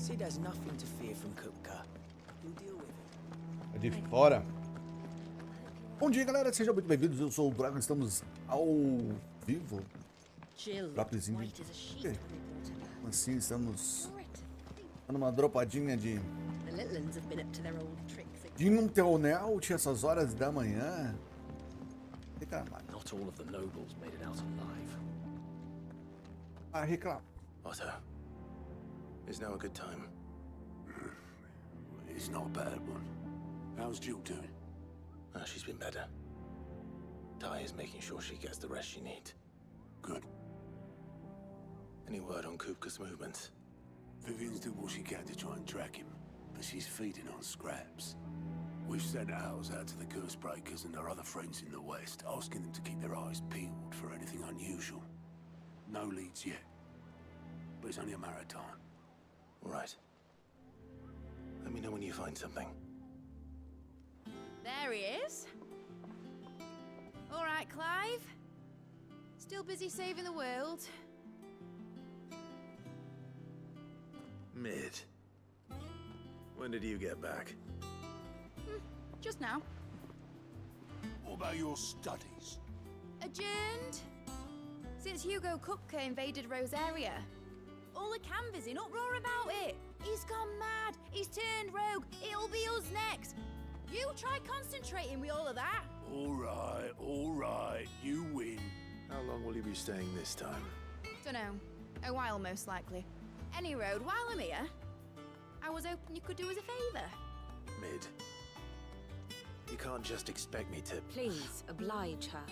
Sid has nothing to fear from Kupka. He'll deal with it. É de fora. Bom dia, galera. Sejam muito bem-vindos. Eu sou o Dragon. Estamos ao vivo. Lápisinho. Assim, estamos dando uma dropadinha de internet essas horas da manhã. Not all of the nobles made it out alive. Ah, reclamo. Otto, is now a good time? It's not a bad one. How's Jill doing? She's been better. Ty is making sure she gets the rest she needs. Good. Any word on Kupka's movements? Vivian's doing what she can to try and track him, but she's feeding on scraps. We've sent ours out to the curse breakers and our other friends in the west, asking them to keep their eyes peeled for anything unusual. No leads yet, but it's only a matter of time. All right. Let me know when you find something. There he is. All right, Clive. Still busy saving the world. Mid. When did you get back? Just now. What about your studies? Adjourned. Since Hugo Kupka invaded Rosaria. All the canvassing in uproar about it. He's gone mad. He's turned rogue. It'll be us next. You try concentrating with all of that. All right, you win. How long will you be staying this time? Dunno. A while, most likely. Any road, while I'm here, I was hoping you could do us a favour. Mid. You can't just expect me to... Please, oblige her.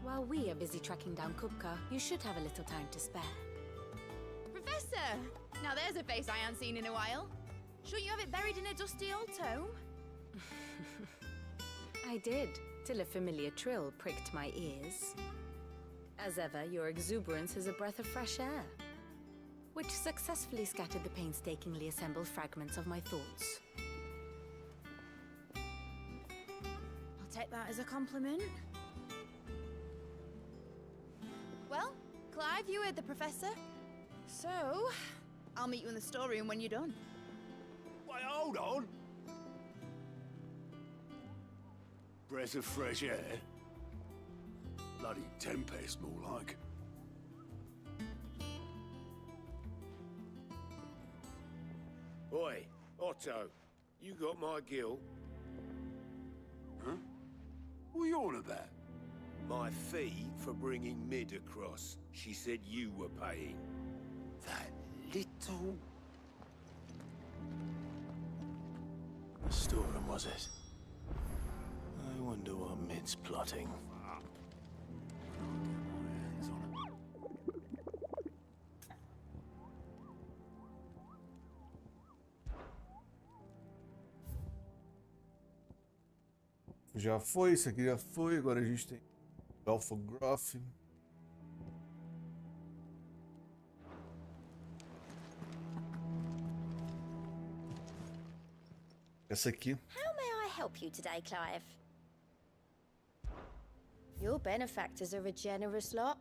While we are busy tracking down Kupka, you should have a little time to spare. Professor! Now there's a face I haven't seen in a while. Shouldn't you have it buried in a dusty old tome? I did, till a familiar trill pricked my ears. As ever, your exuberance is a breath of fresh air, which successfully scattered the painstakingly assembled fragments of my thoughts. I'll take that as a compliment. Well, Clive, you heard the professor. So, I'll meet you in the storeroom when you're done. Wait, hold on. Breath of fresh air? Bloody tempest, more like. Oi, Otto, you got my gill? Huh? What are you on about? My fee for bringing Mid across. She said you were paying. That little... The storeroom, was it? I wonder what Mid's plotting. Já foi, isso aqui já foi. Agora a gente tem Alpha Graph. Essa aqui. How may I help you today, Clive? Your benefactors are a generous lot.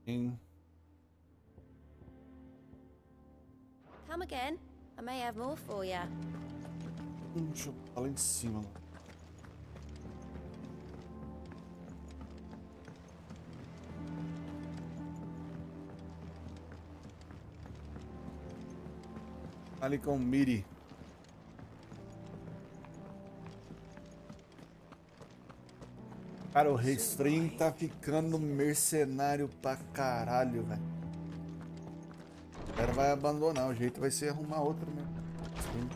Come again. I may have more for you. Deixa eu botar lá em cima. Ali com o Miri. Cara, o Restream tá ficando mercenário pra caralho, velho. O cara vai abandonar, o jeito vai ser arrumar outro mesmo. Sim.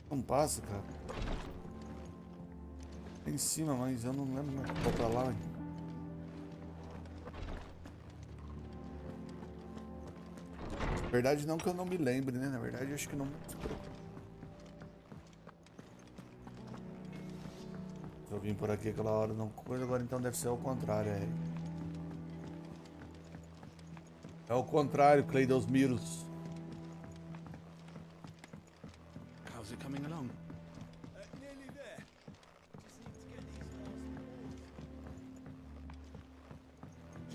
Não passa, cara. Em cima, mas eu não lembro como é que foi pra lá, hein? Verdade não que eu não me lembre, né? Na verdade, eu acho que não. Eu vim por aqui aquela hora, não coisa, agora então deve ser ao contrário, é. É o contrário, Cleidos Miros. How's it coming along? Nearly there. Just need to get these last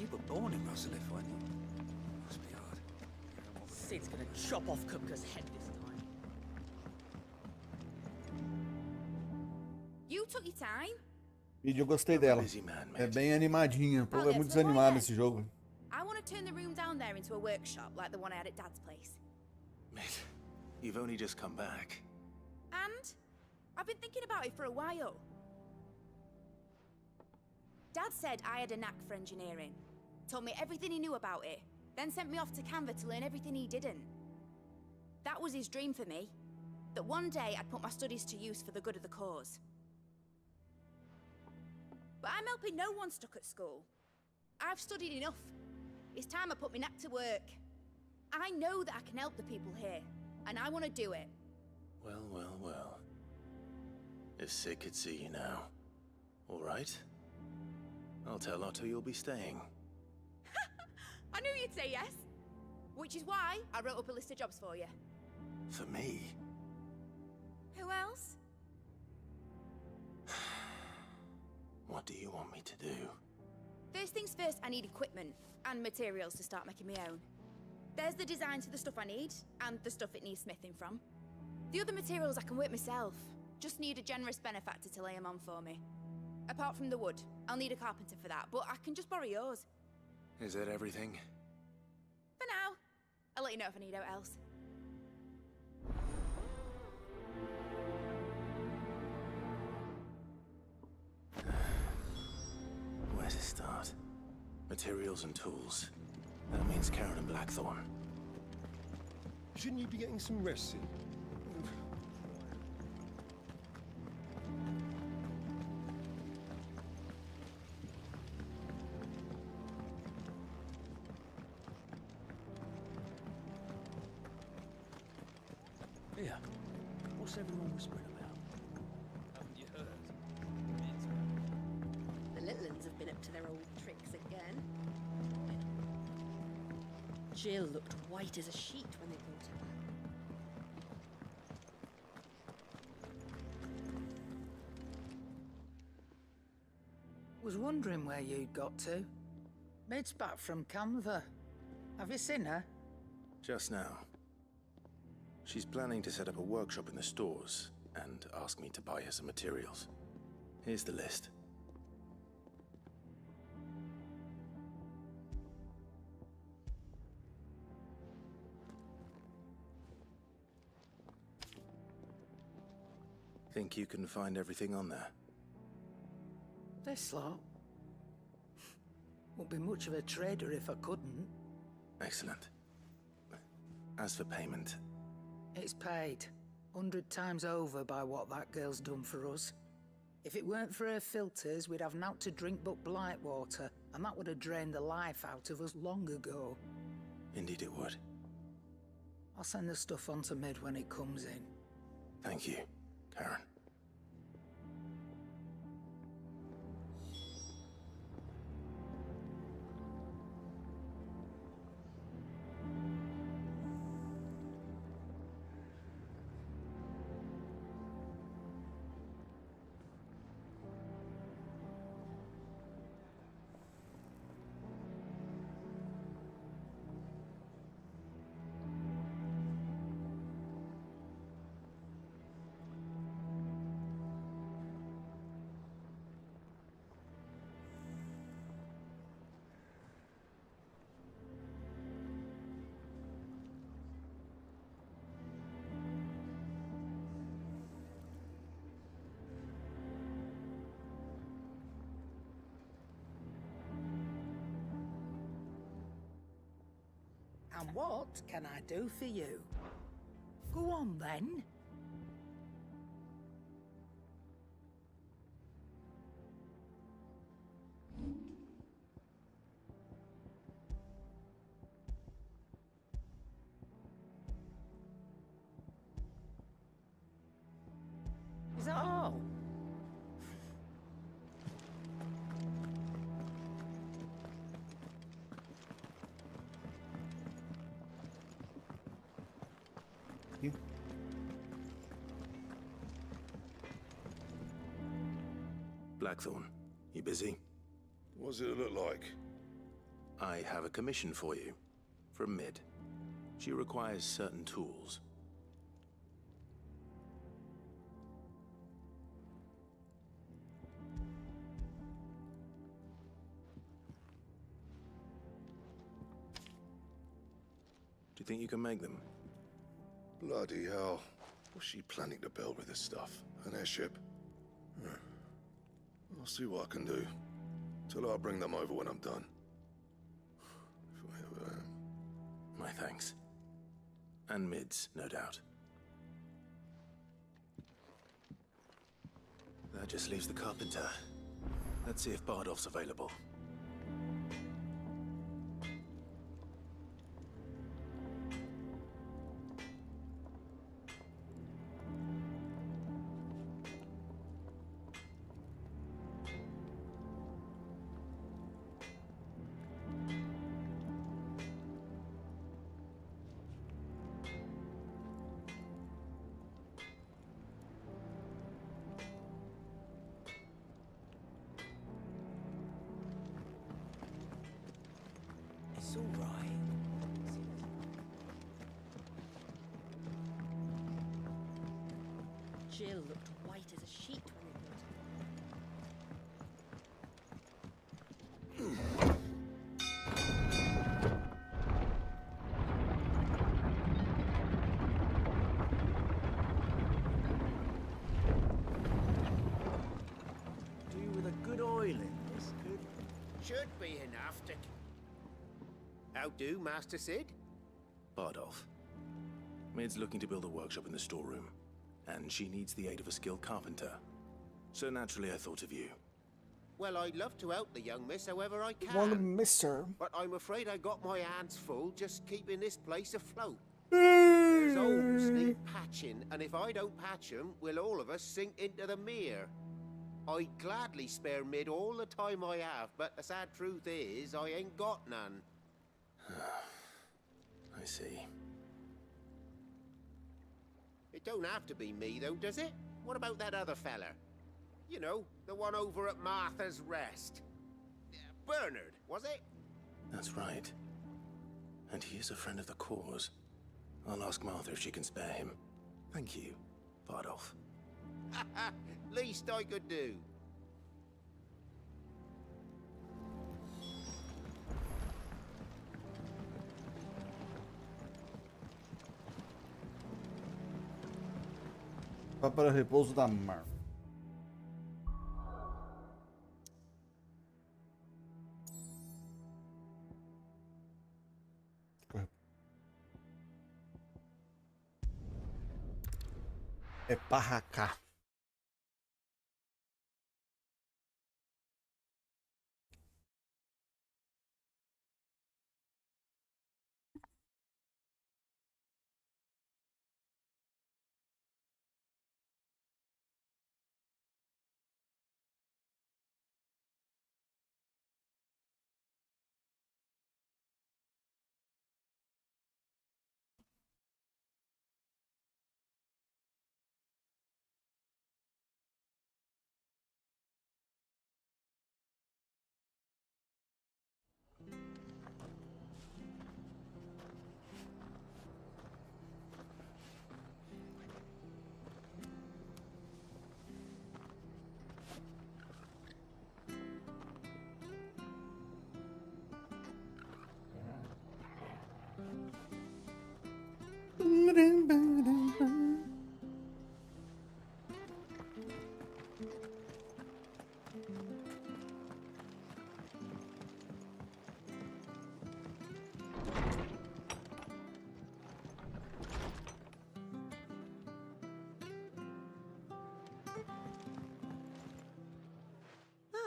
You were born in Russellif, weren't you? Must be hard. Sid's gonna chop off Kupka's head this time. You took your time. Vídeo, eu gostei dela. Busy man, É mate. bem animadinha. O povo é muito desanimado nesse jogo. I want to turn the room down there into a workshop like the one I had at Dad's place. Mate, you've only just come back. And I've been thinking about it for a while. Dad said I had a knack for engineering. Told me everything he knew about it. Then sent me off to Canva to learn everything he didn't. That was his dream for me. That one day I'd put my studies to use for the good of the cause. But I'm helping no one stuck at school. I've studied enough. It's time I put my knack to work. I know that I can help the people here, and I want to do it. Well, well, well. If Sid could see you now. All right. I'll tell Otto you'll be staying. I knew you'd say yes. Which is why I wrote up a list of jobs for you. For me? Who else? What do you want me to do? First things first, I need equipment and materials to start making my own. There's the designs for the stuff I need, and the stuff it needs smithing from. The other materials I can work myself. Just need a generous benefactor to lay them on for me. Apart from the wood, I'll need a carpenter for that, but I can just borrow yours. Is that everything? For now. I'll let you know if I need out else. Where to start? Materials and tools. That means Karen and Blackthorn. Shouldn't you be getting some rest soon? Here. What's everyone whispering about? Haven't you heard? The little uns have been up to their old tricks again. Jill looked white as a sheet when they brought her back. Was wondering where you'd got to. Maid's back from Canva. Have you seen her? Just now. She's planning to set up a workshop in the stores and ask me to buy her some materials. Here's the list. Think you can find everything on there? This lot. Won't be much of a trader if I couldn't. Excellent. As for payment, It's paid 100 times over by what that girl's done for us. If it weren't for her filters, we'd have naught to drink but blight water, and that would have drained the life out of us long ago. indeed it would. I'll send the stuff on to Mid when it comes in. Thank you, Karen. And what can I do for you? Go on then. Blackthorn, you busy? What's it look like? I have a commission for you. From Mid. She requires certain tools. Do you think you can make them? Bloody hell. What's she planning to build with this stuff? An airship? I'll see what I can do. Tell her I'll bring them over when I'm done. If I ever am. My thanks. And Mid's, no doubt. That just leaves the carpenter. Let's see if Bardolph's available. It's all right. Jill looked white as a sheet when we brought Do with a good oil in this, could. Should be enough to... How do, Master Sid? Bardolph. Mid's looking to build a workshop in the storeroom, and she needs the aid of a skilled carpenter. So naturally I thought of you. Well, I'd love to help the young miss however I can. Well, mister. But I'm afraid I got my hands full just keeping this place afloat. There's holes need patching, and if I don't patch them, will all of us sink into the mere. I'd gladly spare Mid all the time I have, but the sad truth is, I ain't got none. I see. It don't have to be me, though, does it? What about that other fella? You know, the one over at Martha's Rest. Bernard, was it? That's right. And he is a friend of the cause. I'll ask Martha if she can spare him. Thank you, Bardolph. Least I could do. Vá para repouso da mar. É barraca.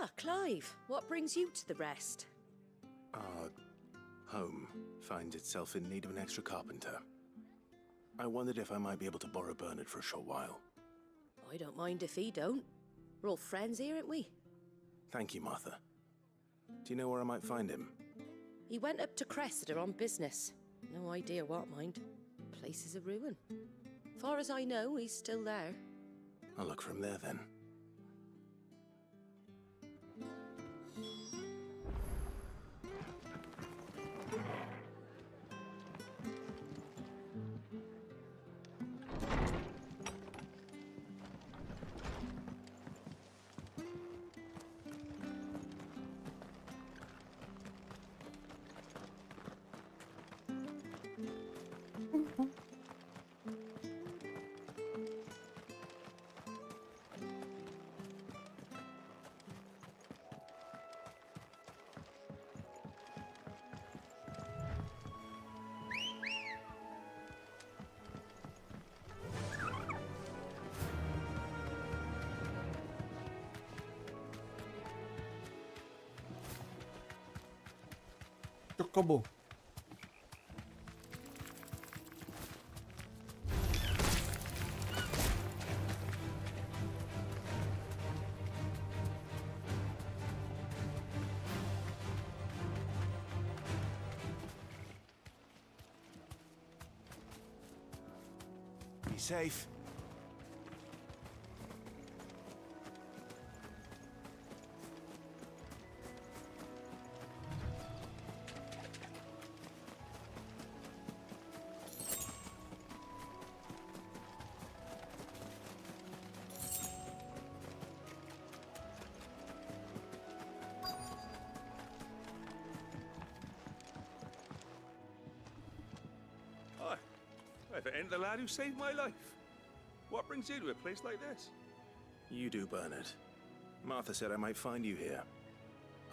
Ah, Clive, what brings you to the rest? Our home finds itself in need of an extra carpenter. I wondered if I might be able to borrow Bernard for a short while. I don't mind if he don't. We're all friends here, aren't we? Thank you, Martha. Do you know where I might find him? He went up to Cressida on business. No idea what, mind. Place is a ruin. Far as I know, he's still there. I'll look for him there then. Acabou. Be safe. If it ain't the lad who saved my life. What brings you to a place like this? You do, Bernard. Martha said I might find you here.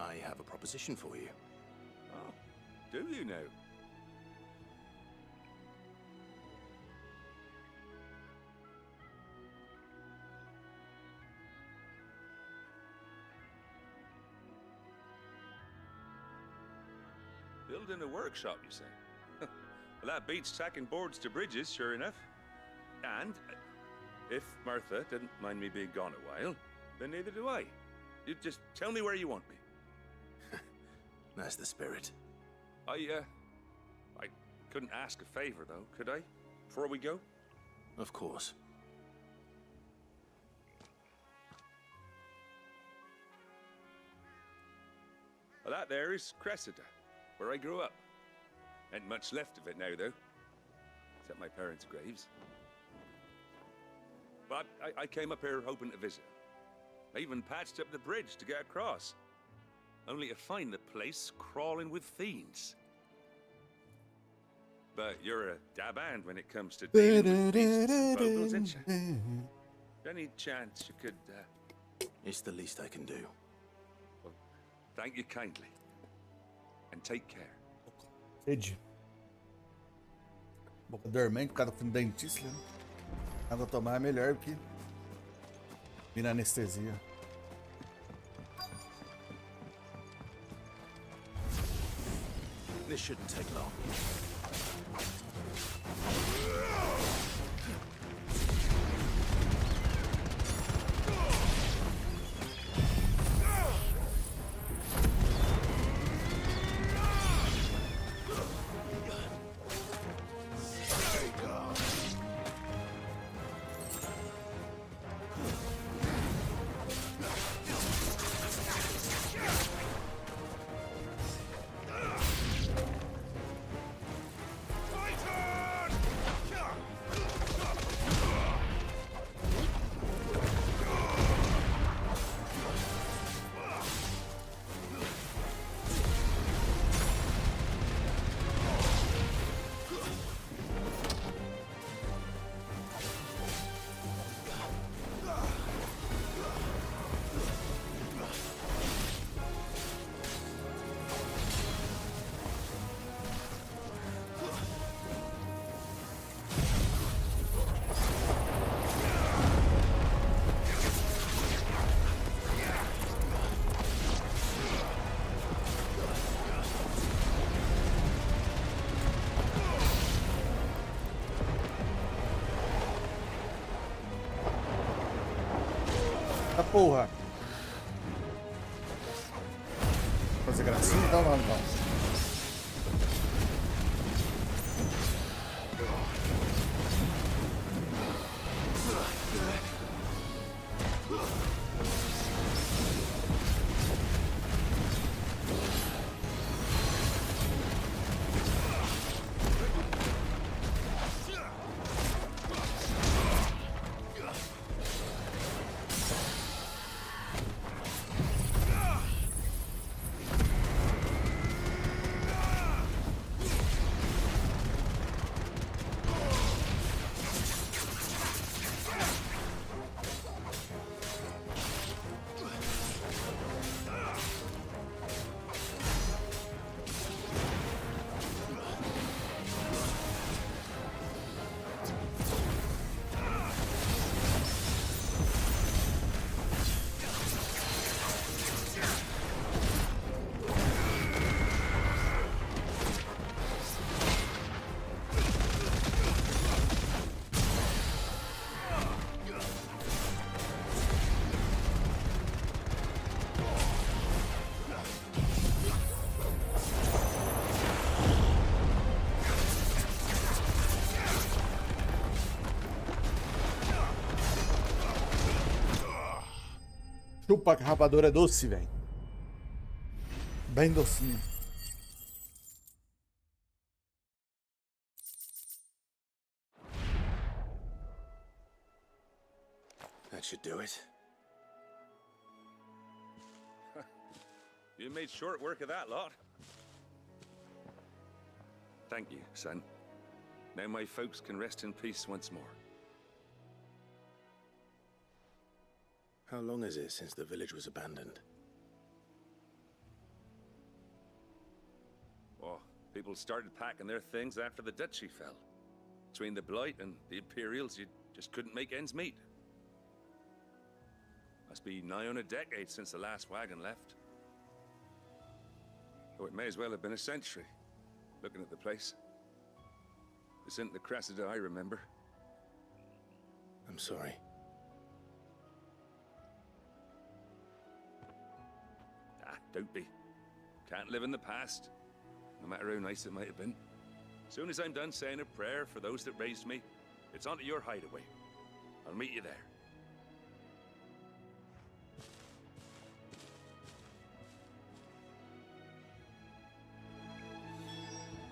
I have a proposition for you. Oh, do you now? Building a workshop, you say? Well, that beats tacking boards to bridges, sure enough. And if Martha didn't mind me being gone a while, then neither do I. You just tell me where you want me. That's the spirit. I couldn't ask a favor, though, could I? Before we go? Of course. Well, that there is Cressida, where I grew up. Ain't much left of it now, though. Except my parents' graves. But I came up here hoping to visit. I even patched up the bridge to get across. Only to find the place crawling with fiends. But you're a dab hand when it comes to dealing with beasts and vocals, ain't you? Any chance you could, It's the least I can do. Well, thank you kindly. And take care. Sede. Boca dormente, o cara com dentista, né? Água tomar é melhor que vir na anestesia. This shouldn't take long. Tá porra. Fazer gracinha? Então não, então. Chupa que rapadura é doce, velho. Bem docinho. That should do it. You made short work of that lot. Thank you, son. Now my folks can rest in peace once more. How long is it since the village was abandoned? Oh, people started packing their things after the duchy fell. Between the Blight and the Imperials, you just couldn't make ends meet. Must be nigh on a decade since the last wagon left. Oh, it may as well have been a century, looking at the place. This isn't the Cressida I remember. I'm sorry. Ah, don't be. Can't live in the past, no matter how nice it might have been. As soon as I'm done saying a prayer for those that raised me, it's on to your hideaway. I'll meet you there.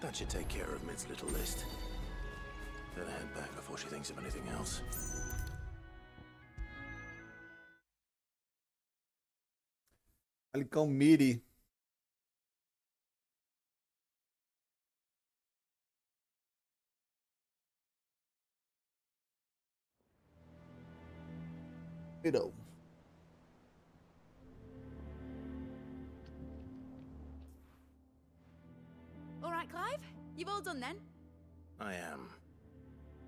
That should take care of Mid's little list. Better head back before she thinks of anything else. Alicalmiri. Middle. All right, Clive? You've all done then? I am.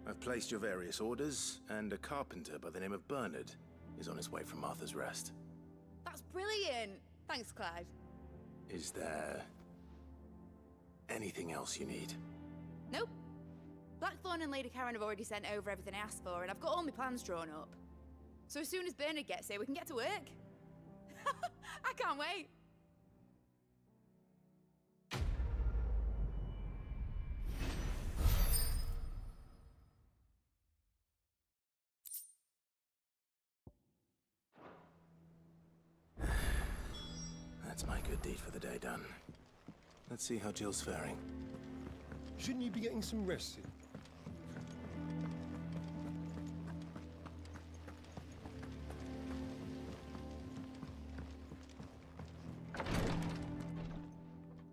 I've placed your various orders, and a carpenter by the name of Bernard is on his way from Martha's Rest. That's brilliant. Thanks, Clive. Is there anything else you need? Nope. Blackthorn and Lady Karen have already sent over everything I asked for, and I've got all my plans drawn up. So as soon as Bernard gets here, we can get to work. I can't wait. That's my good deed for the day done. Let's see how Jill's faring. Shouldn't you be getting some rest soon?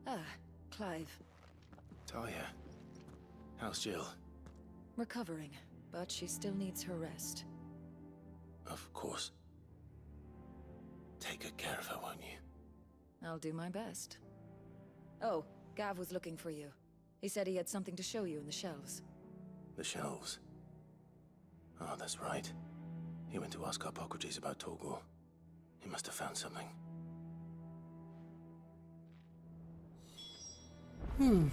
Ah, Clive. Talia, how's Jill? Recovering, but she still needs her rest. Of course. Take good care of her, won't you? I'll do my best. Oh, Gav was looking for you. He said he had something to show you in the shelves. The shelves. Oh, that's right. He went to ask Hippocrates about Torgor. He must have found something. The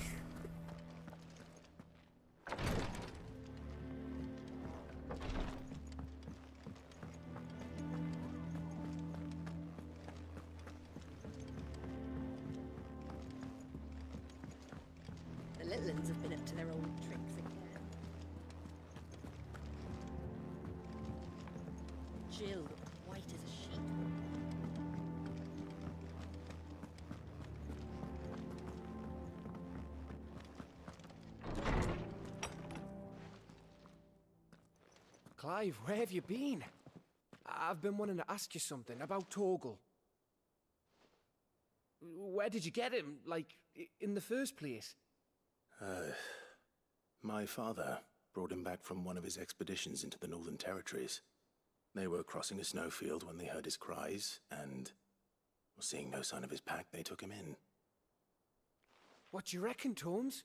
little ones have been up to their old tricks again. Jill, white as a sheet. Clive, where have you been? I've been wanting to ask you something about Torgal. Where did you get him, like, in the first place? My father brought him back from one of his expeditions into the Northern Territories. They were crossing a snowfield when they heard his cries, and, seeing no sign of his pack, they took him in. What do you reckon, Tomes?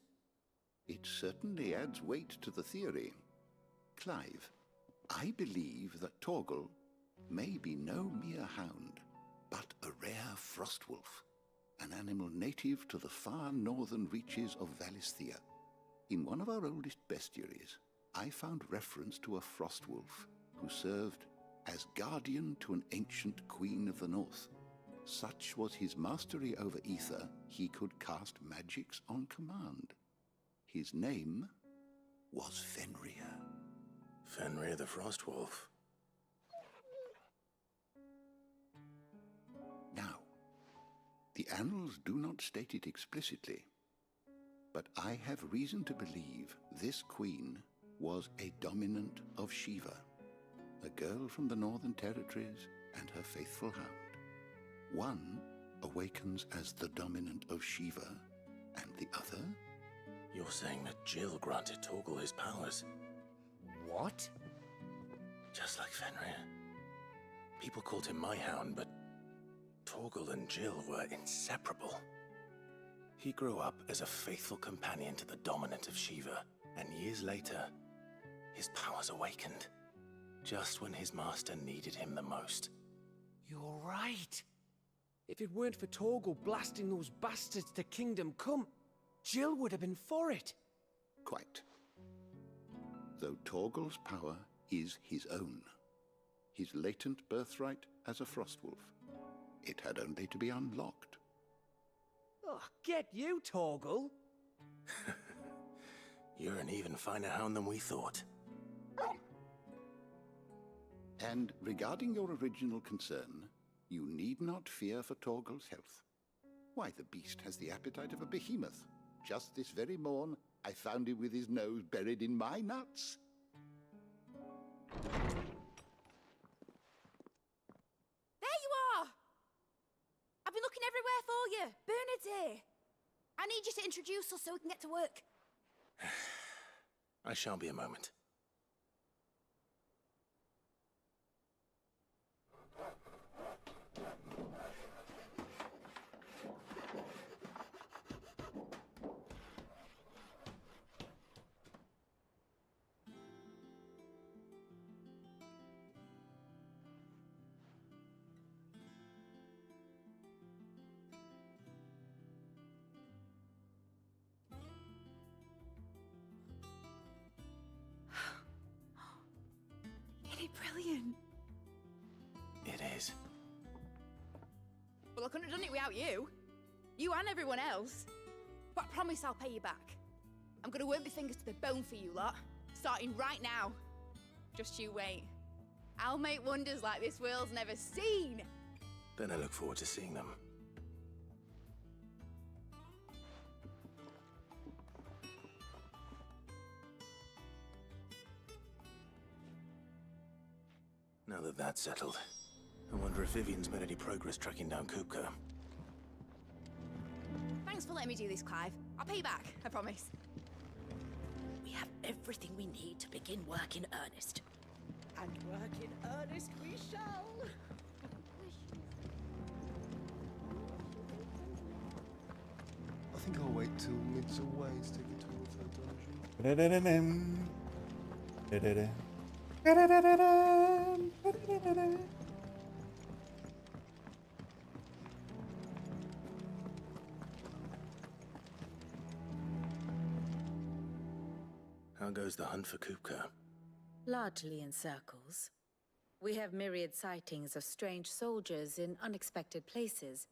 It certainly adds weight to the theory. Clive, I believe that Torgal may be no mere hound, but a rare frostwolf, an animal native to the far northern reaches of Valisthea. In one of our oldest bestiaries, I found reference to a frostwolf who served as guardian to an ancient queen of the north. Such was his mastery over ether, he could cast magics on command. His name was Fenrir. Fenrir the Frostwolf. The annals do not state it explicitly, but I have reason to believe this queen was a dominant of Shiva, a girl from the Northern Territories and her faithful hound. One awakens as the dominant of Shiva, and the other? You're saying that Jill granted Torgal his powers? What? Just like Fenrir. People called him my hound, but Torgal and Jill were inseparable. He grew up as a faithful companion to the dominant of Shiva, and years later, his powers awakened, just when his master needed him the most. You're right. If it weren't for Torgal blasting those bastards to Kingdom Come, Jill would have been for it. Quite. Though Torgal's power is his own, his latent birthright as a Frostwolf, it had only to be unlocked. Oh, get you, Torgal! You're an even finer hound than we thought. And regarding your original concern, you need not fear for Torgal's health. Why, the beast has the appetite of a behemoth. Just this very morn, I found him with his nose buried in my nuts. There you are! I've been looking everywhere for you. Bernard's here. I need you to introduce us so we can get to work. I shall be a moment. Brilliant. It is. Well, I couldn't have done it without you. You and everyone else. But I promise I'll pay you back. I'm gonna work my fingers to the bone for you lot, starting right now. Just you wait. I'll make wonders like this world's never seen. Then I look forward to seeing them. Now that that's settled, I wonder if Vivian's made any progress tracking down Kupka. Thanks for letting me do this, Clive. I'll pay you back, I promise. We have everything we need to begin work in earnest. And work in earnest we shall. I think I'll wait till Mid's away to take it towards her dungeon. How goes the hunt for Kupka? Largely in circles. We have myriad sightings of strange soldiers in unexpected places,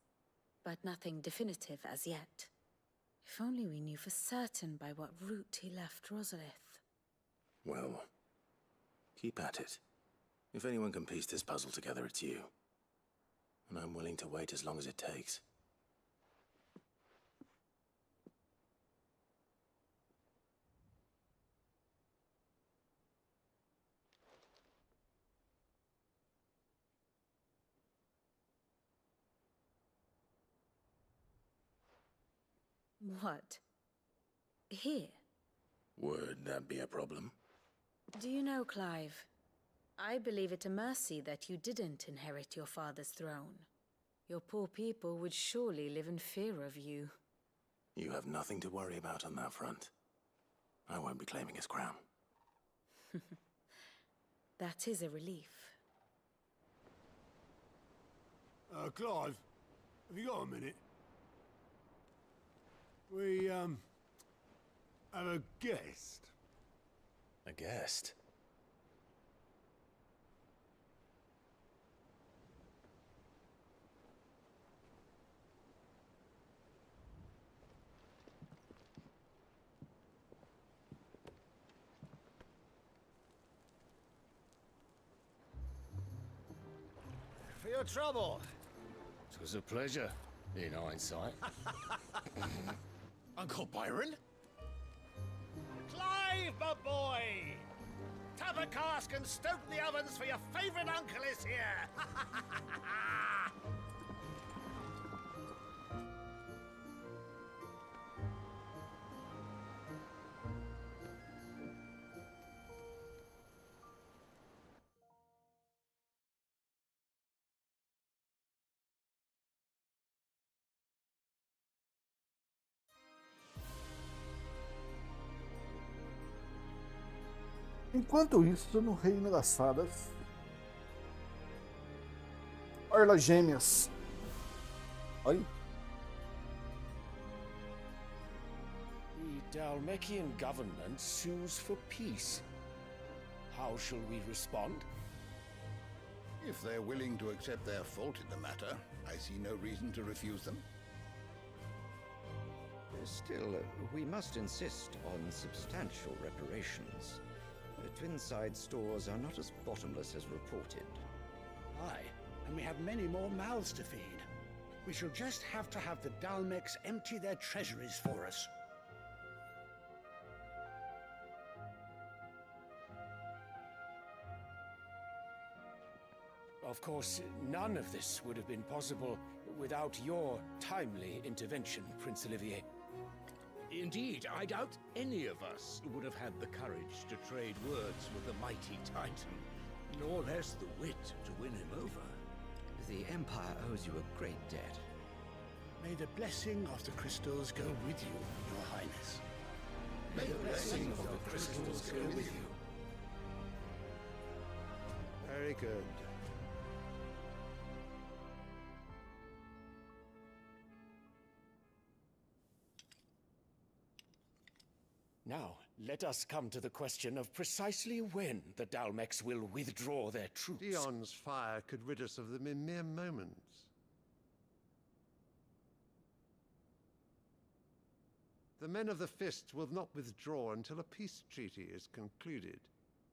but nothing definitive as yet. If only we knew for certain by what route he left Rosalith. Well, keep at it. If anyone can piece this puzzle together, it's you. And I'm willing to wait as long as it takes. What? Here? Would that be a problem? Do you know, Clive? I believe it a mercy that you didn't inherit your father's throne. Your poor people would surely live in fear of you. You have nothing to worry about on that front. I won't be claiming his crown. That is a relief. Clive, have you got a minute? We, have a guest. A guest? For your trouble. It was a pleasure. in hindsight. Uncle Byron? Clive, my boy! Tap a cask and stoke the ovens, for your favourite uncle is here! Enquanto isso, no Reino das Fadas, Orlas Gêmeas. Olha. The Dalmecian government sues for peace. How shall we respond? If they're willing to accept their fault in the matter, I see no reason to refuse them. Still, we must insist on substantial reparations. The Twinside stores are not as bottomless as reported. Aye, and we have many more mouths to feed. We shall just have to have the Dalmecs empty their treasuries for us. Of course, none of this would have been possible without your timely intervention, Prince Olivier. Indeed, I doubt any of us would have had the courage to trade words with the mighty Titan, nor less the wit to win him over. The Empire owes you a great debt. May the blessing of the crystals go with you, Your Highness. May the blessing of the crystals go with you. Very good. Now, let us come to the question of precisely when the Dalmecs will withdraw their troops. Dion's fire could rid us of them in mere moments. The men of the Fist will not withdraw until a peace treaty is concluded.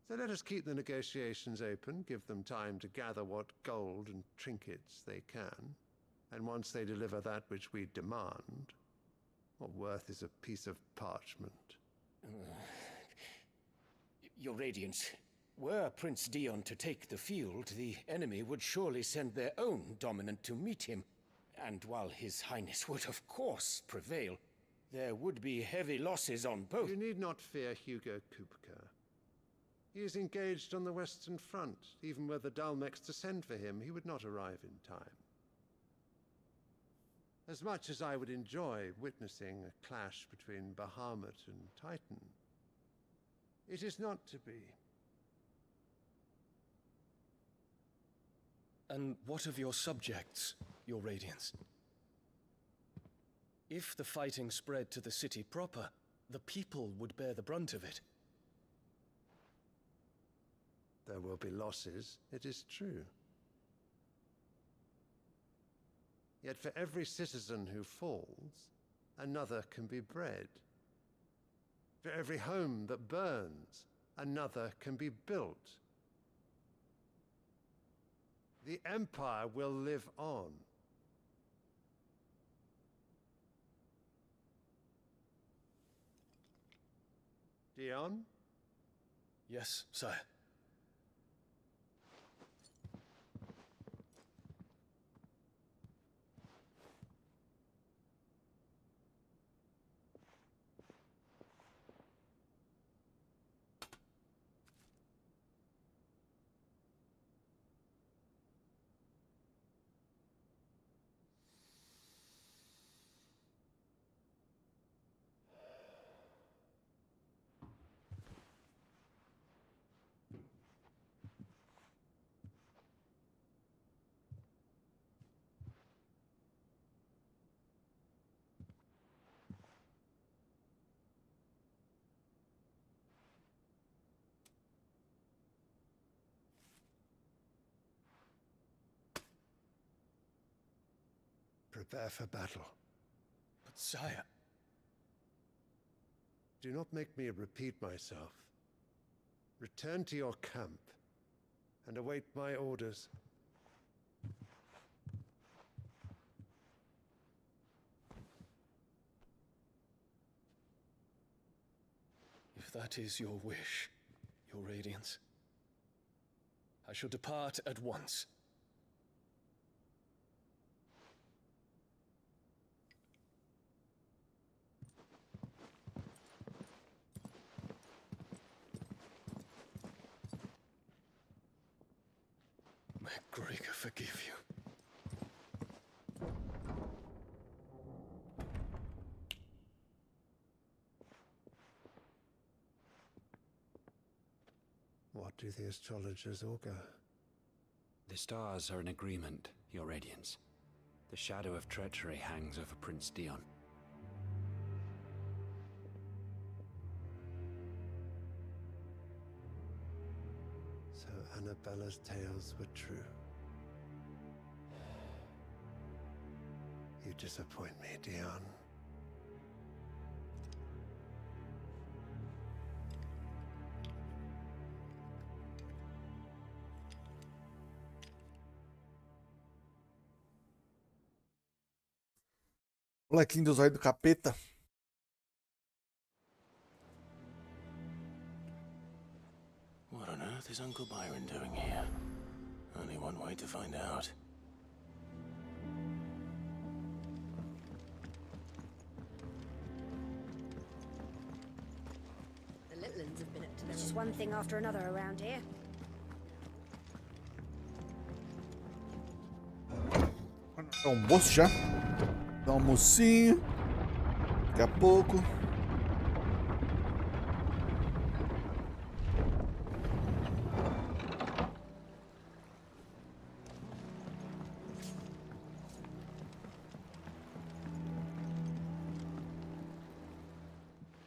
So let us keep the negotiations open, give them time to gather what gold and trinkets they can. And once they deliver that which we demand, what worth is a piece of parchment? Your Radiance, were Prince Dion to take the field, the enemy would surely send their own dominant to meet him. And while His Highness would of course prevail, there would be heavy losses on both. You need not fear Hugo Kupka. He is engaged on the Western Front. Even were the Dalmecs to send for him, he would not arrive in time. As much as I would enjoy witnessing a clash between Bahamut and Titan, it is not to be. And what of your subjects, Your Radiance? If the fighting spread to the city proper, the people would bear the brunt of it. There will be losses, it is true. Yet for every citizen who falls, another can be bred. For every home that burns, another can be built. The Empire will live on. Dion? Yes, sire. Prepare for battle. But sire... Do not make me repeat myself. Return to your camp and await my orders. If that is your wish, your radiance, I shall depart at once. May Gregor forgive you. What do the astrologers augur? The stars are in agreement, Your Radiance. The shadow of treachery hangs over Prince Dion. So Annabella's tales were true. You disappoint me, Dion. Molequinho do zóio do capeta. What on earth is Uncle Byron doing here? Only one way to find out. The little uns have been up to There's just one thing after another around here. Almoço já. Dá um almocinho. Daqui a pouco.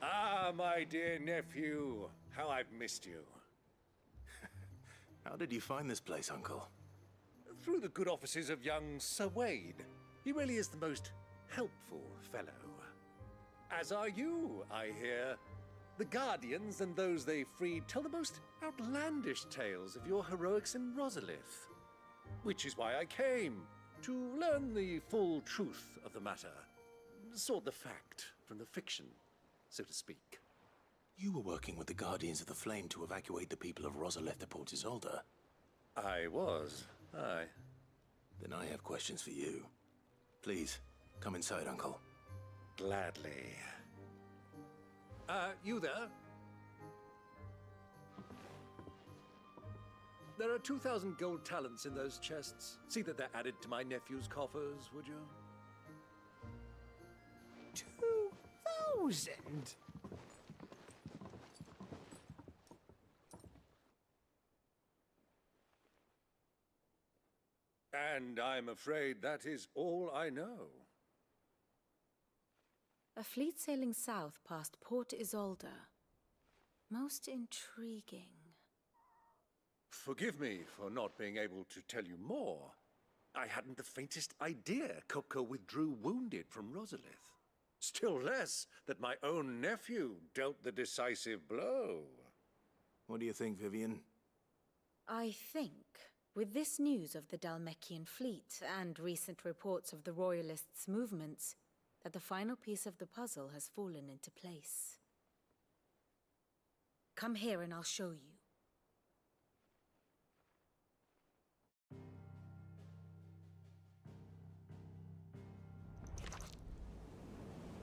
Ah, my dear nephew, how I've missed you. How did you find this place, Uncle? Through the good offices of young Sir Wade. He really is the most helpful fellow. As are you, I hear. The Guardians and those they freed tell the most outlandish tales of your heroics in Rosalith. Which is why I came, to learn the full truth of the matter. Sort the fact from the fiction, so to speak. You were working with the Guardians of the Flame to evacuate the people of Rosalith to Port Isolde. I was, aye. Then I have questions for you. Please, come inside, Uncle. Gladly. You there? There are 2,000 gold talents in those chests. See that they're added to my nephew's coffers, would you? 2,000? And I'm afraid that is all I know. A fleet sailing south past Port Isolde. Most intriguing. Forgive me for not being able to tell you more. I hadn't the faintest idea Kupka withdrew wounded from Rosalith. Still less that my own nephew dealt the decisive blow. What do you think, Vivian? I think, with this news of the Dhalmekian fleet and recent reports of the Royalists' movements, that the final piece of the puzzle has fallen into place. Come here and I'll show you.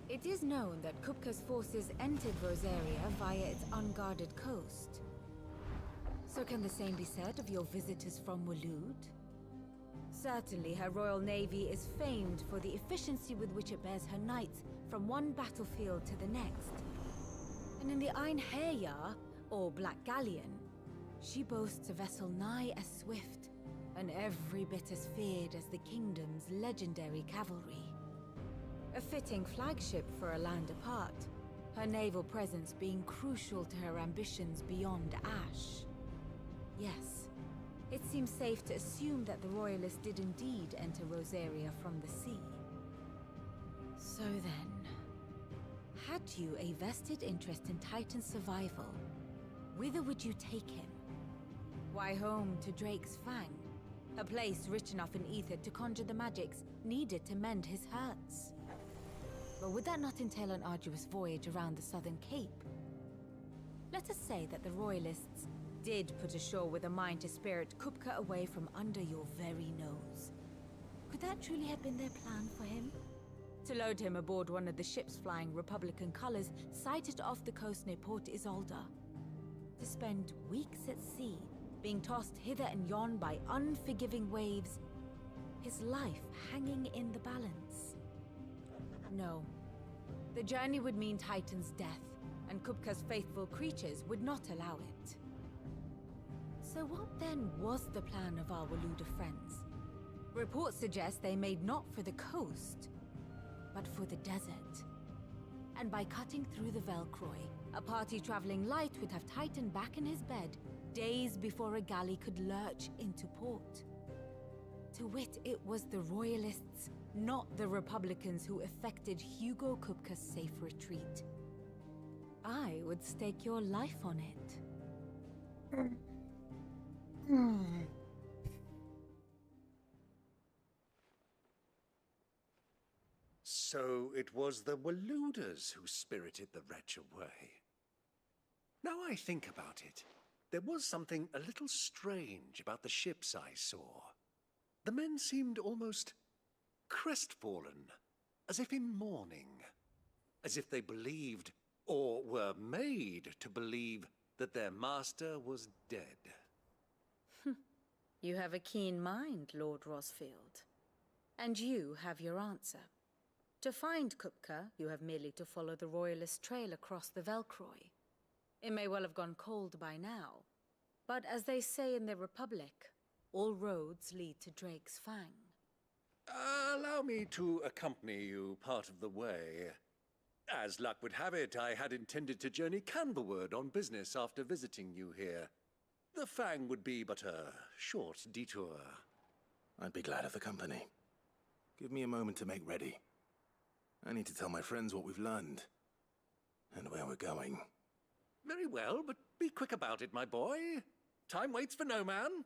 It is known that Kupka's forces entered Rosaria via its unguarded coast. So can the same be said of your visitors from Waloed? Certainly her royal navy is famed for the efficiency with which it bears her knights from one battlefield to the next. And in the Einherjar, or Black Galleon, she boasts a vessel nigh as swift, and every bit as feared as the kingdom's legendary cavalry. A fitting flagship for a land apart, her naval presence being crucial to her ambitions beyond Ash. Yes, it seems safe to assume that the Royalists did indeed enter Rosaria from the sea. So then, had you a vested interest in Titan's survival, whither would you take him? Why, home to Drake's Fang, a place rich enough in ether to conjure the magics needed to mend his hurts. But would that not entail an arduous voyage around the southern cape? Let us say that the Royalists did put ashore with a mind to spirit Kupka away from under your very nose. Could that truly have been their plan for him? To load him aboard one of the ships flying Republican colors sighted off the coast near Port Isolde. To spend weeks at sea, being tossed hither and yon by unforgiving waves, his life hanging in the balance. No. The journey would mean Titan's death, and Kupka's faithful creatures would not allow it. So what then was the plan of our Waluda friends? Reports suggest they made not for the coast, but for the desert. And by cutting through the Velcroy, a party traveling light would have Titan back in his bed days before a galley could lurch into port. To wit, it was the Royalists, not the Republicans, who effected Hugo Kupka's safe retreat. I would stake your life on it. So it was the Waludas who spirited the wretch away. Now I think about it, there was something a little strange about the ships I saw. The men seemed almost crestfallen, as if in mourning, as if they believed, or were made to believe, that their master was dead. You have a keen mind, Lord Rosfield. And you have your answer. To find Kupka, you have merely to follow the Royalist trail across the Velcroy. It may well have gone cold by now, but as they say in the Republic, all roads lead to Drake's Fang. Allow me to accompany you part of the way. As luck would have it, I had intended to journey Canberward on business after visiting you here. The Fang would be but a short detour. I'd be glad of the company. Give me a moment to make ready. I need to tell my friends what we've learned, and where we're going. Very well, but be quick about it, my boy. Time waits for no man.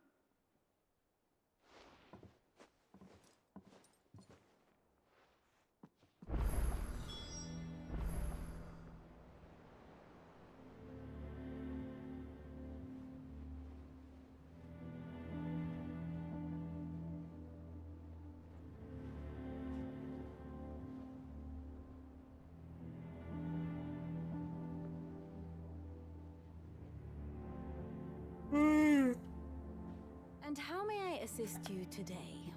And how may I assist you today?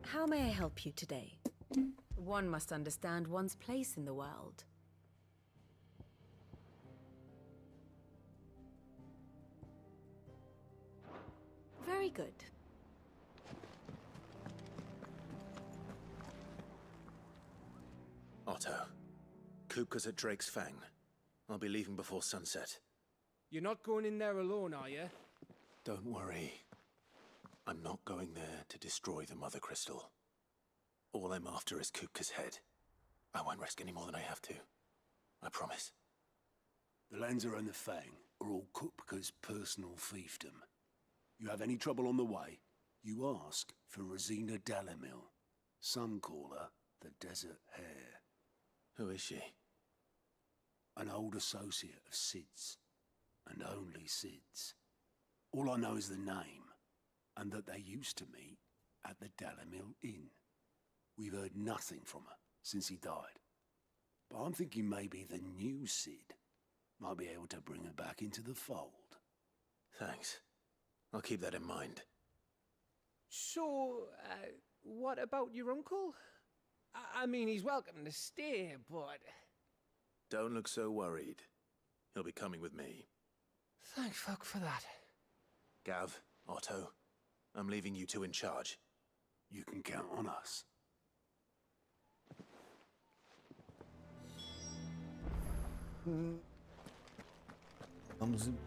How may I help you today? One must understand one's place in the world. Very good. Otto, Kupka's at Drake's Fang. I'll be leaving before sunset. You're not going in there alone, are you? Don't worry. I'm not going there to destroy the Mother Crystal. All I'm after is Kupka's head. I won't risk any more than I have to. I promise. The Lanza and the Fang are all Kupka's personal fiefdom. You have any trouble on the way, you ask for Rosina Dalamil. Some call her the Desert Hare. Who is she? An old associate of Sid's. And only Sid's. All I know is the name, and that they used to meet at the Dalamil Inn. We've heard nothing from her since he died. But I'm thinking maybe the new Sid might be able to bring her back into the fold. Thanks. I'll keep that in mind. So, what about your uncle? I mean, he's welcome to stay, but... Don't look so worried. He'll be coming with me. Thank fuck for that. Gav, Otto, I'm leaving you two in charge. You can count on us. Vamos em...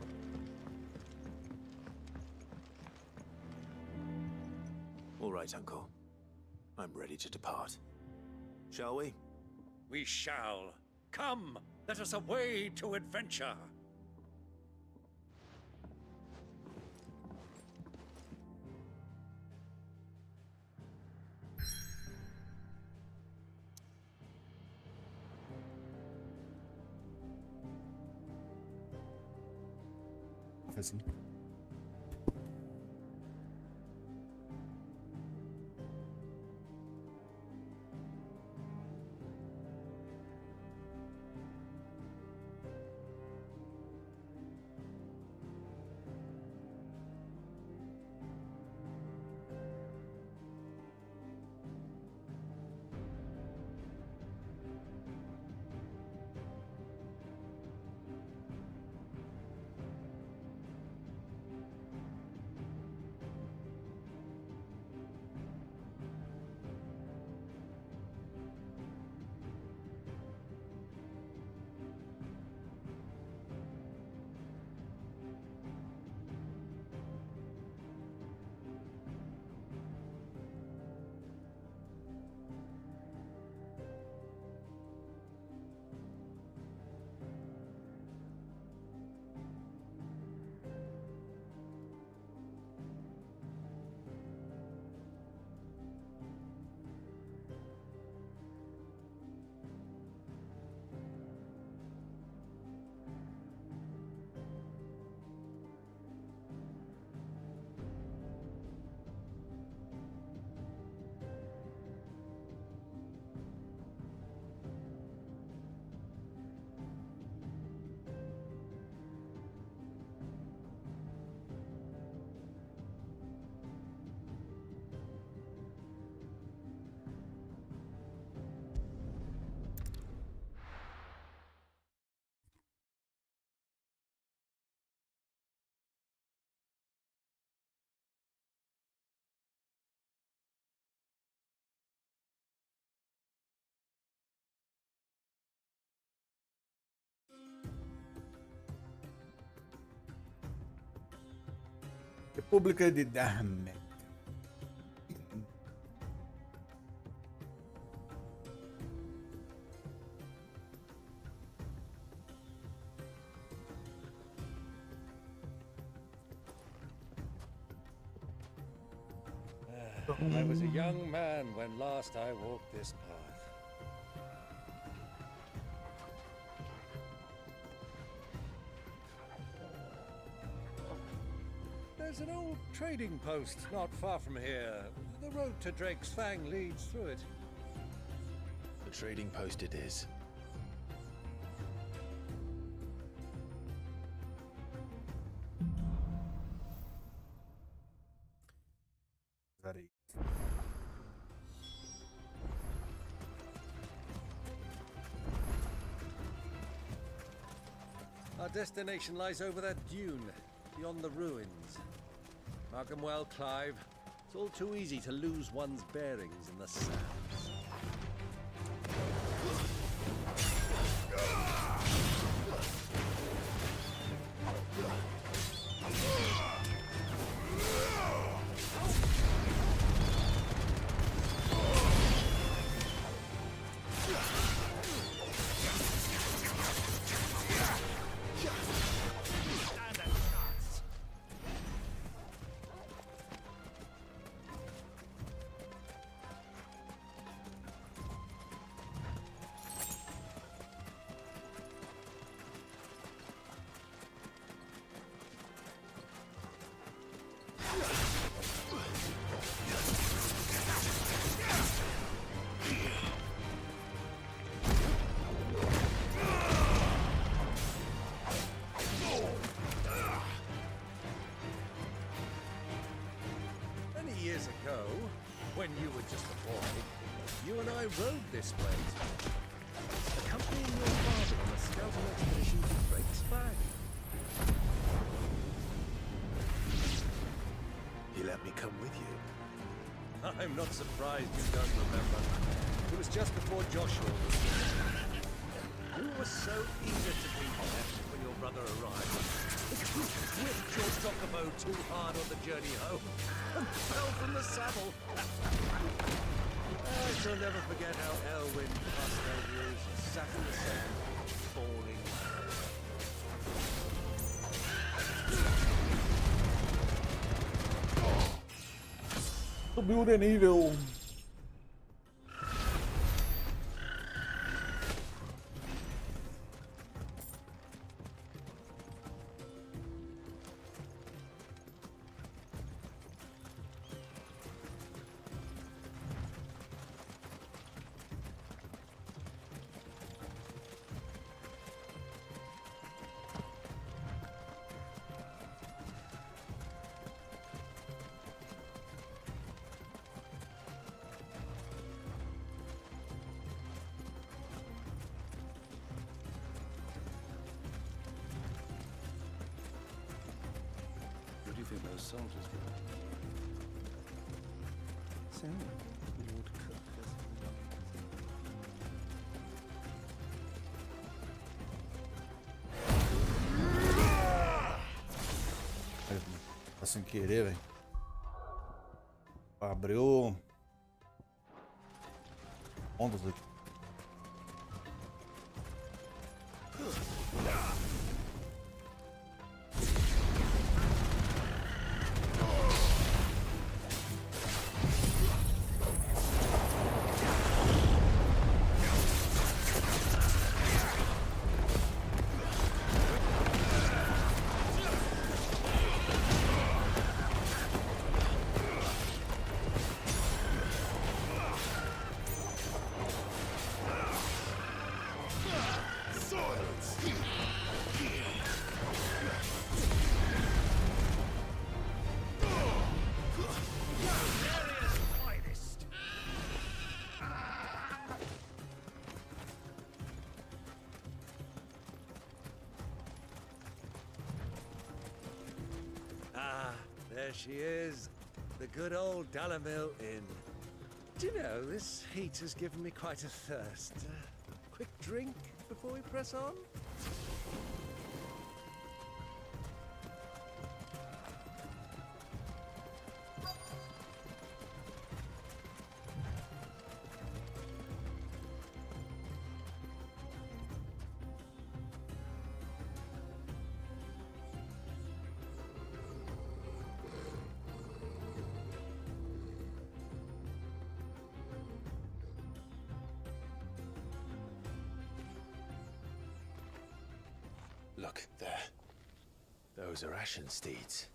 All right, Uncle. I'm ready to depart. Shall we? We shall. Come, let us away to adventure. assim. República de Dahme. I was a young man when last I walked this path. There's an old trading post not far from here. The road to Drake's Fang leads through it. The trading post it is. Our destination lies over that dune, beyond the ruins. Mark 'em well, Clive. It's all too easy to lose one's bearings in the sands. Years ago, when you were just a boy, you and I rode this place, accompanying your father on a scouting expedition to Drake's Fang. He let me come with you. I'm not surprised you don't remember. It was just before Joshua was born. You were so eager to be there when your brother arrived. You whipped your chocobo too hard on the journey home and fell from the saddle. I shall never forget how Elwyn passed over you, sat in the sand, falling. Subiu de nível. think those soldiers were? So, Lord Cook has... Tá sem querer, velho. Abriu ondas aqui. There she is, the good old Dalamil Inn. Do you know, this heat has given me quite a thirst. Quick drink before we press on? Look, there. Those are Ashen steeds.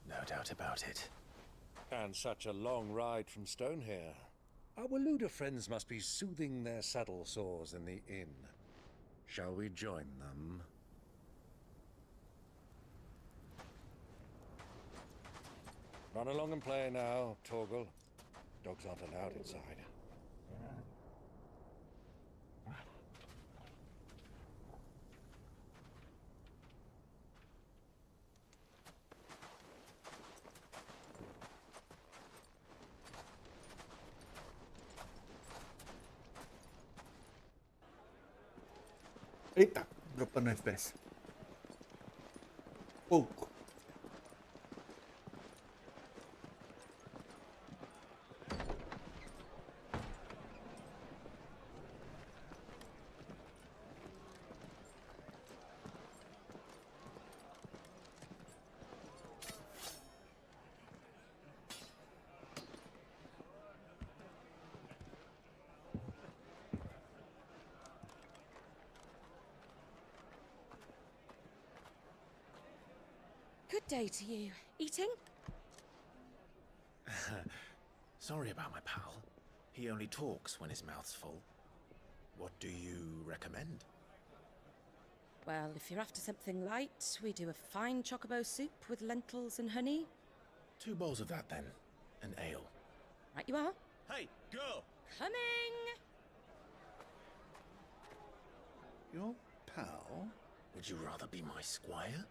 No doubt about it. And such a long ride from Stonehair. Our Waluda friends must be soothing their saddle sores in the inn. Shall we join them? Run along and play now, Torgal. Dogs aren't allowed inside. Eita, dropando FPS. Pouco. Good day to you. Eating? Sorry about my pal. He only talks when his mouth's full. What do you recommend? Well, if you're after something light, we do a fine chocobo soup with lentils and honey. 2 bowls of that, then. An ale. Right you are. Hey, girl! Coming! Your pal? Would you rather be my squire?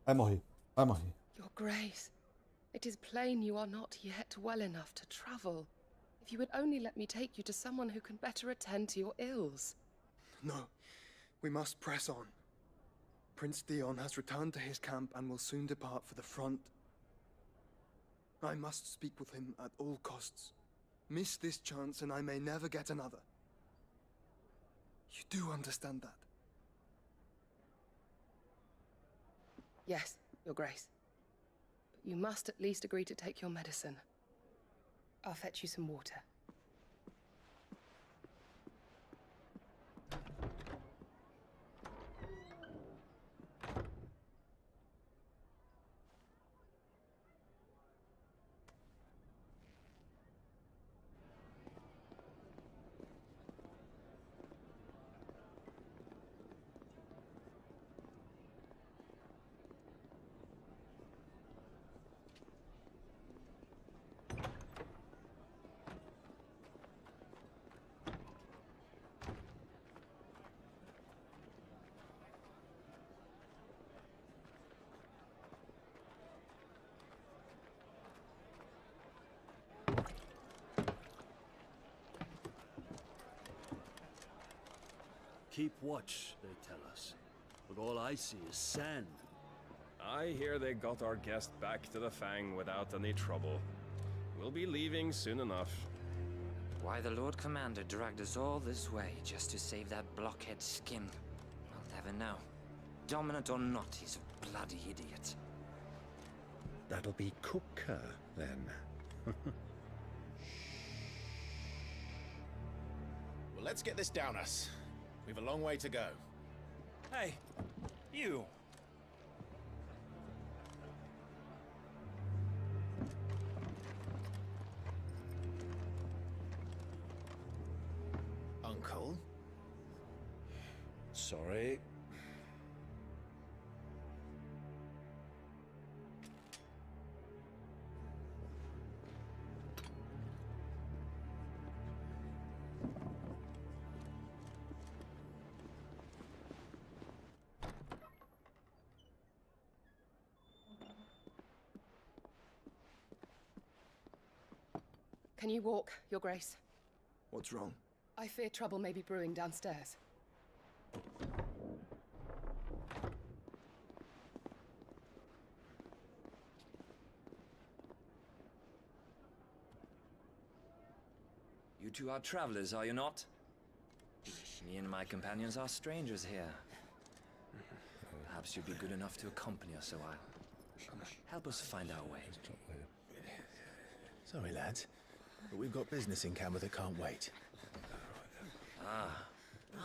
Vai morrer. Vai morrer. Your Grace, it is plain you are not yet well enough to travel. If you would only let me take you to someone who can better attend to your ills. No, we must press on. Prince Dion has returned to his camp and will soon depart for the front. I must speak with him at all costs. Miss this chance and I may never get another. You do understand that? Yes, Your Grace. But you must at least agree to take your medicine. I'll fetch you some water. Keep watch, they tell us. But all I see is sand. I hear they got our guest back to the Fang without any trouble. We'll be leaving soon enough. Why the Lord Commander dragged us all this way just to save that blockhead's skin, I'll never know. Dominant or not, he's a bloody idiot. That'll be Cooker, then. Well, let's get this down us. We've a long way to go. Hey, you! Uncle? Sorry. Can you walk, Your Grace? What's wrong? I fear trouble may be brewing downstairs. You two are travelers, are you not? Me and my companions are strangers here. Perhaps you'd be good enough to accompany us a while. Help us find our way. Sorry, lads, but we've got business in camera that can't wait. Ah,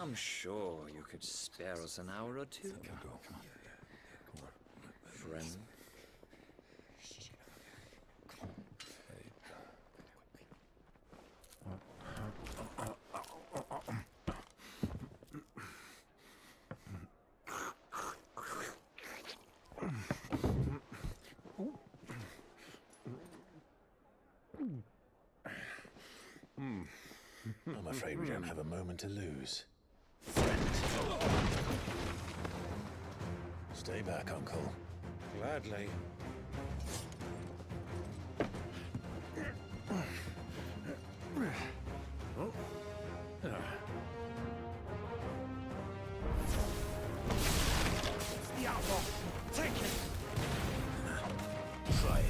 I'm sure you could spare us an hour or two. Friend. I'm afraid we don't have a moment to lose. Stay back, Uncle. Gladly. The outlaw! Take it! Try it.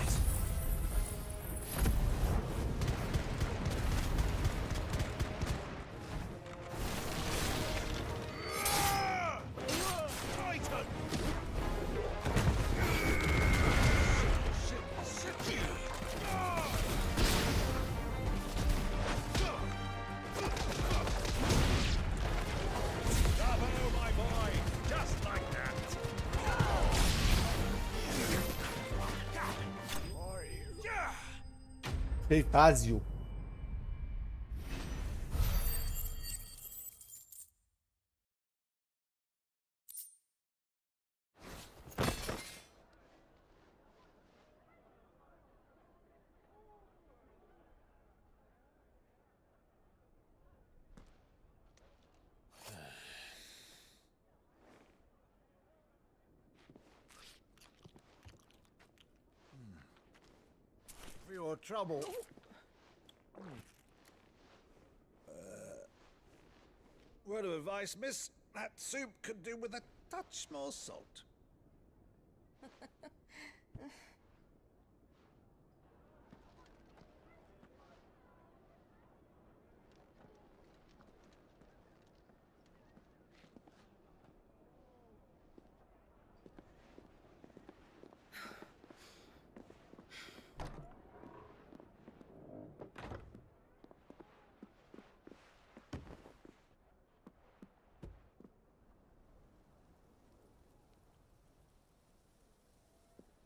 Feifázio. For your trouble. Word of advice, miss. That soup could do with a touch more salt.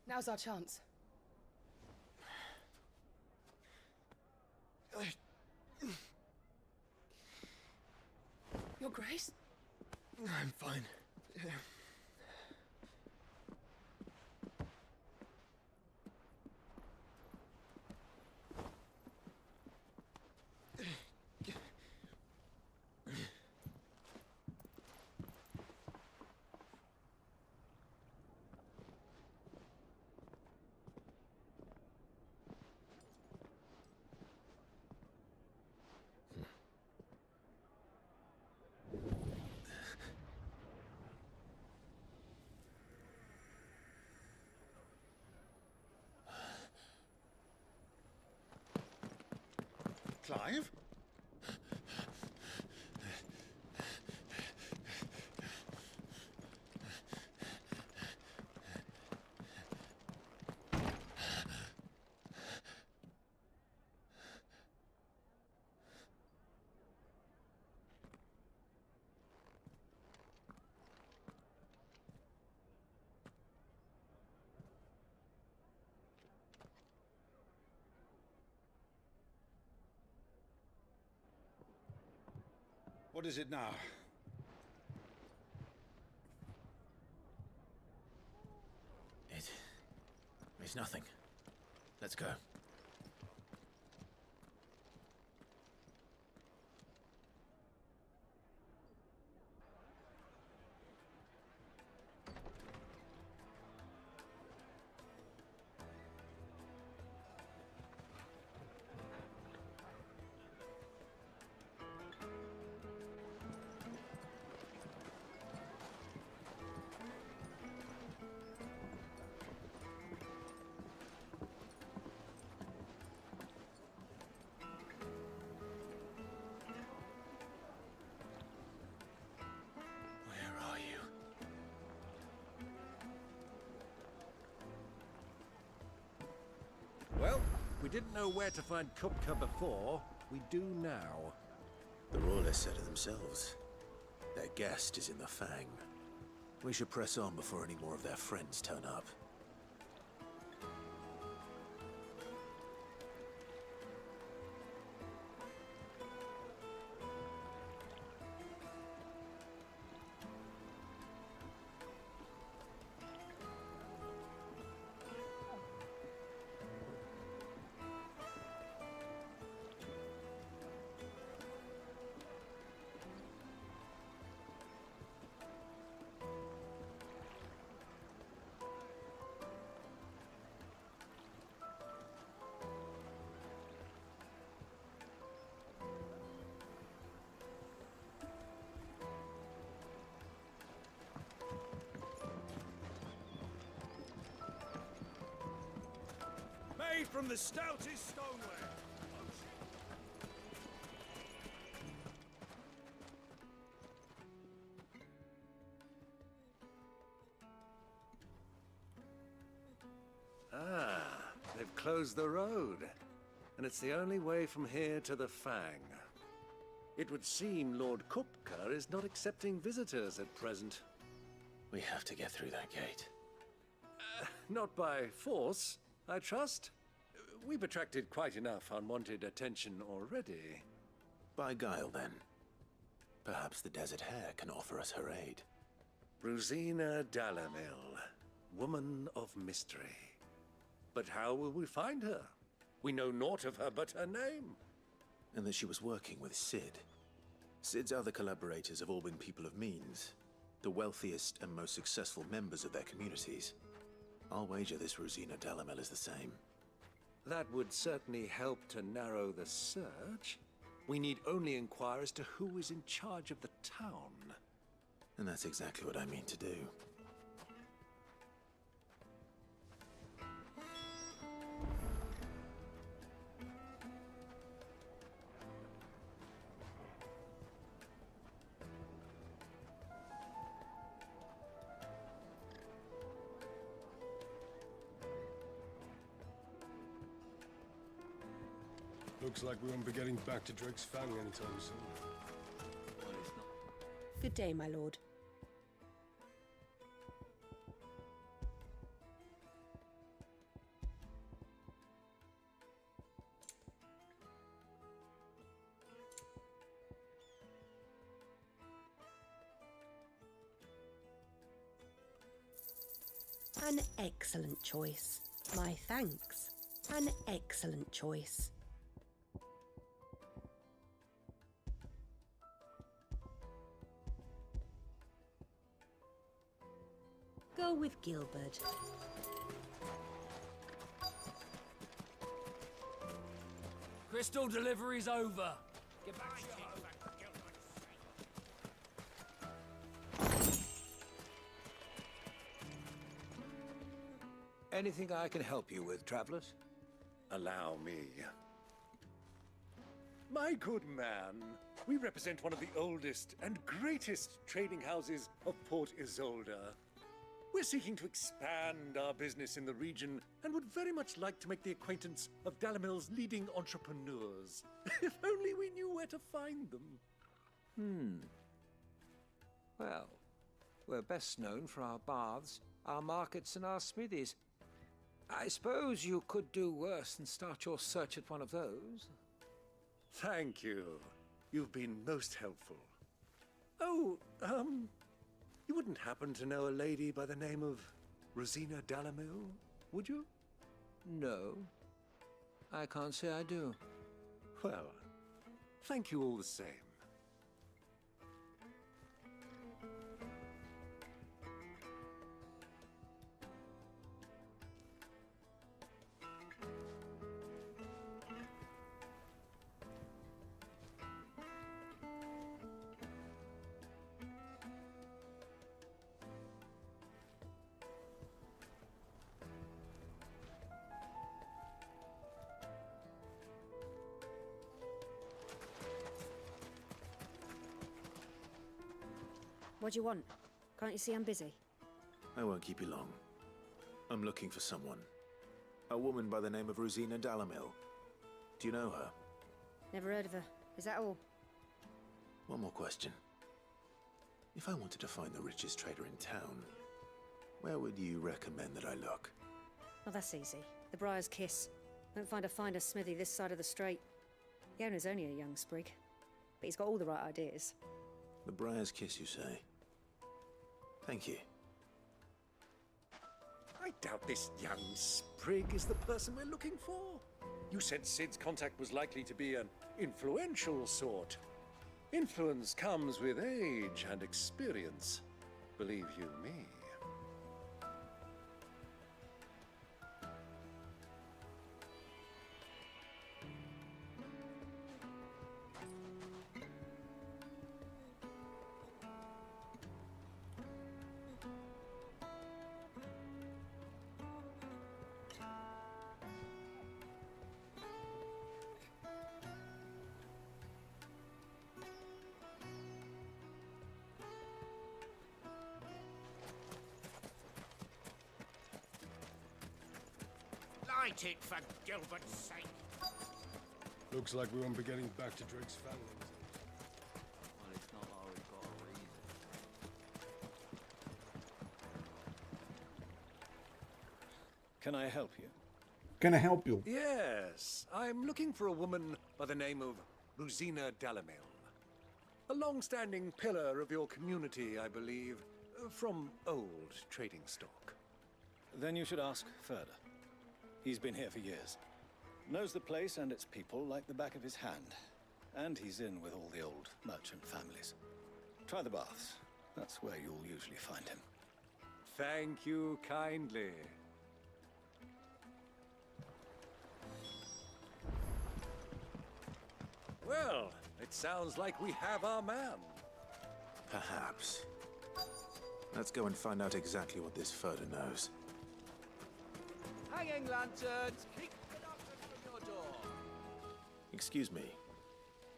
Now's our chance. Your Grace? I'm fine. Clive? What is it now? It's nothing. Let's go. Well, we didn't know where to find Kupka before. We do now. The royalists said it themselves. Their guest is in the Fang. We should press on before any more of their friends turn up. Made from the stoutest stoneware. Ah, they've closed the road. And it's the only way from here to the Fang. It would seem Lord Kupka is not accepting visitors at present. We have to get through that gate. Not by force, I trust. We've attracted quite enough unwanted attention already. By guile, then. Perhaps the Desert Hare can offer us her aid. Rosina Dalamil, woman of mystery. But how will we find her? We know naught of her but her name. And that she was working with Sid. Sid's other collaborators have all been people of means. The wealthiest and most successful members of their communities. I'll wager this Rosina Dalamil is the same. That would certainly help to narrow the search. We need only inquire as to who is in charge of the town. And that's exactly what I mean to do. Looks like we won't be getting back to Drake's Fang anytime soon. Good day, my lord. An excellent choice. My thanks. An excellent choice. Go with Gilbert. Crystal delivery's over. Get back to your Anything I can help you with, travelers? Allow me. My good man, we represent one of the oldest and greatest trading houses of Port Isolde. We're seeking to expand our business in the region and would very much like to make the acquaintance of Dalamil's leading entrepreneurs. If only we knew where to find them. Well, we're best known for our baths, our markets, and our smithies. I suppose you could do worse than start your search at one of those. Thank you. You've been most helpful. Oh, you wouldn't happen to know a lady by the name of Rosina Dalamil, would you? No. I can't say I do. Well, thank you all the same. What do you want? Can't you see I'm busy? I won't keep you long. I'm looking for someone. A woman by the name of Rosina Dalamil. Do you know her? Never heard of her. Is that all? One more question. If I wanted to find the richest trader in town, where would you recommend that I look? Oh, that's easy. The Briar's Kiss. Won't find a finer smithy this side of the strait. The owner's only a young sprig, but he's got all the right ideas. The Briar's Kiss, you say? Thank you. I doubt this young sprig is the person we're looking for. You said Sid's contact was likely to be an influential sort. Influence comes with age and experience, believe you me. Light it, for Gilbert's sake. Looks like we won't be getting back to Drake's family. Well, it's not always got a reason. Can I help you? Can I help you? Yes, I'm looking for a woman by the name of Rosina Dalamil. A long-standing pillar of your community, I believe, from old trading stock. Then you should ask further. He's been here for years. Knows the place and its people like the back of his hand. And he's in with all the old merchant families. Try the baths. That's where you'll usually find him. Thank you kindly. Well, it sounds like we have our man. Perhaps. Let's go and find out exactly what this Furder knows. Hanging lanterns, keep the doctors from your door. Excuse me.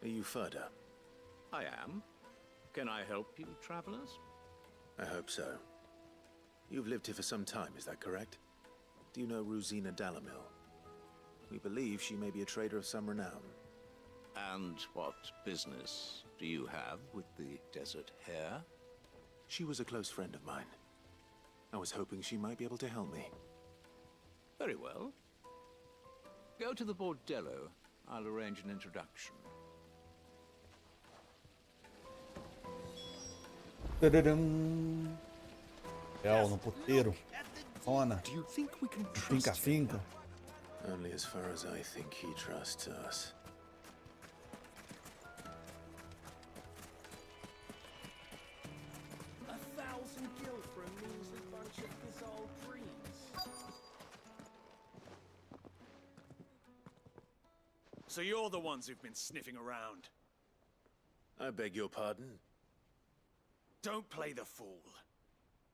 Are you Furder? I am. Can I help you, travelers? I hope so. You've lived here for some time, is that correct? Do you know Rosina Dalamil? We believe she may be a trader of some renown. And what business do you have with the desert hare? She was a close friend of mine. I was hoping she might be able to help me. Very well. Go to the bordello. I'll arrange an introduction. Tadadam. É, no puteiro. zona. Finca. Only as far as I think he trusts us. So you're the ones who've been sniffing around. I beg your pardon? Don't play the fool.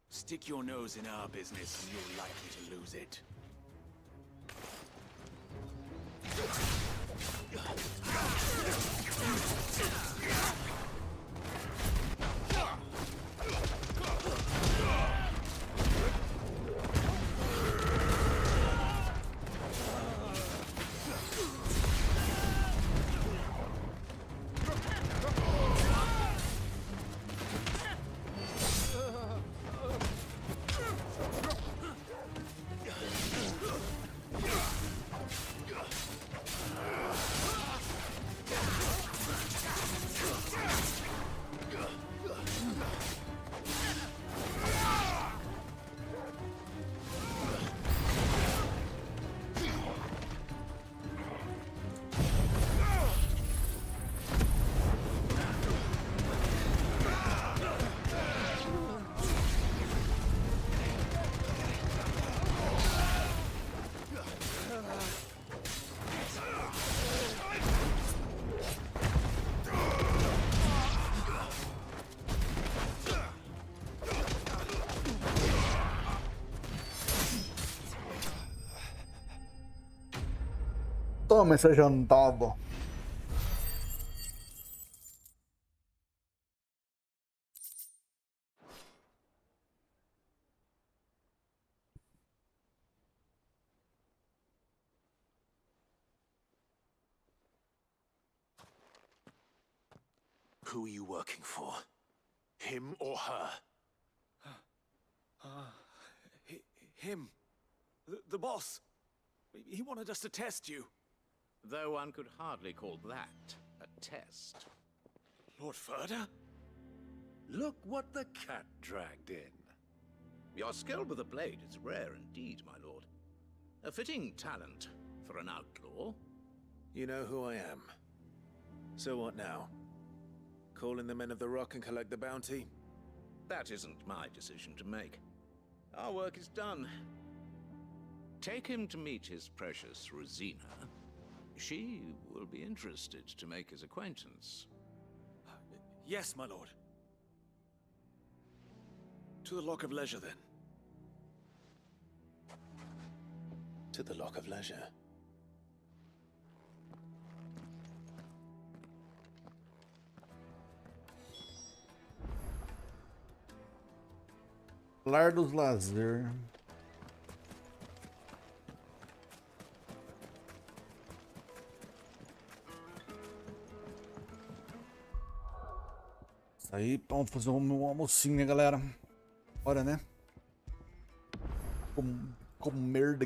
Stick your nose in our business and you're likely to lose it. Toma essa jantada. Who are you working for? Him or her? Him. The boss. He wanted us to test you. Though one could hardly call that a test. Lord Ferda? Look what the cat dragged in. Your skill with the blade is rare indeed, my lord. A fitting talent for an outlaw. You know who I am. So what now? Call in the Men of the Rock and collect the bounty? That isn't my decision to make. Our work is done. Take him to meet his precious Rosina. She will be interested to make his acquaintance. Yes, my lord. To the Lock of Leisure, then. To the Lock of Leisure. Lar dos Lazer. Isso aí, vamos fazer um almocinho, né, galera? Bora, né? Comer.